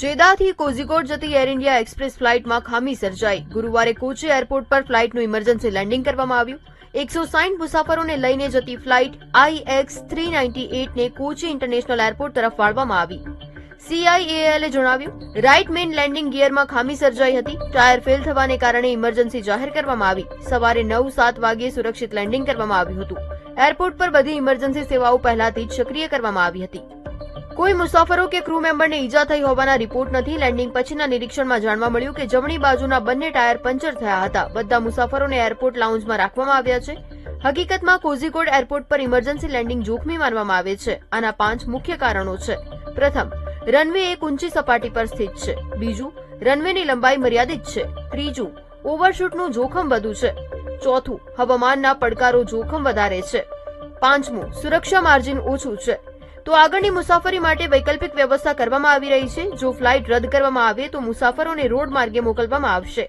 જેદાથી કોઝિકોડ જતી air India express ફ્લાઇટમાં ખામી સર્જાઈ। ગુરુવારે કોચી એરપોર્ટ પર ફ્લાઇટનું ઇમરજન્સી લેન્ડિંગ કરવામાં આવ્યું। 160 મુસાફરોને લઈને જતી ફ્લાઇટ IX398 ને કોચી ઇન્ટરનેશનલ એરપોર્ટ તરફ વાળવામાં આવી। CIALએ જણાવ્યું, રાઇટ મેઇન લેન્ડિંગ ગિયરમાં ખામી સર્જાઈ હતી। ટાયર ફેલ થવાને કારણે ઇમરજન્સી જાહેર કરવામાં આવી। સવારે 9:07 વાગ્યે સુરક્ષિત લેન્ડિંગ કરવામાં આવ્યું હતું। એરપોર્ટ પર બધી ઇમરજન્સી સેવાઓ પહેલાથી જ સક્રિય કરવામાં આવી હતી। કોઈ મુસાફરો કે ક્રૂ મેમ્બરને ઈજા થઈ હોવાના રિપોર્ટ નથી। લેન્ડિંગ પછીના નિરીક્ષણમાં જાણવા મળ્યું કે જમણી બાજુના બંને ટાયર પંચર થયા હતા। બધા મુસાફરોને એરપોર્ટ લાઉન્જમાં રાખવામાં આવ્યા છે। હકીકતમાં કોઝિકોડ એરપોર્ટ પર ઇમરજન્સી લેન્ડિંગ જોખમી માનવામાં આવે છે। આના 5 મુખ્ય કારણો છે। પ્રથમ, રનવે એક ઊંચી સપાટી પર સ્થિત છે। બીજું, રનવેની લંબાઈ મર્યાદિત છે। ત્રીજું, ઓવરશૂટનું જોખમ વધુ છે। ચોથું, હવામાનના પડકારો જોખમ વધારે છે। પાંચમું, સુરક્ષા માર્જિન ઓછું છે। તો આગળની મુસાફરી માટે વૈકલ્પિક વ્યવસ્થા કરવામાં આવી રહી છે। જો ફ્લાઇટ રદ કરવામાં આવે તો મુસાફરોને રોડ માર્ગે મોકલવામાં આવશે।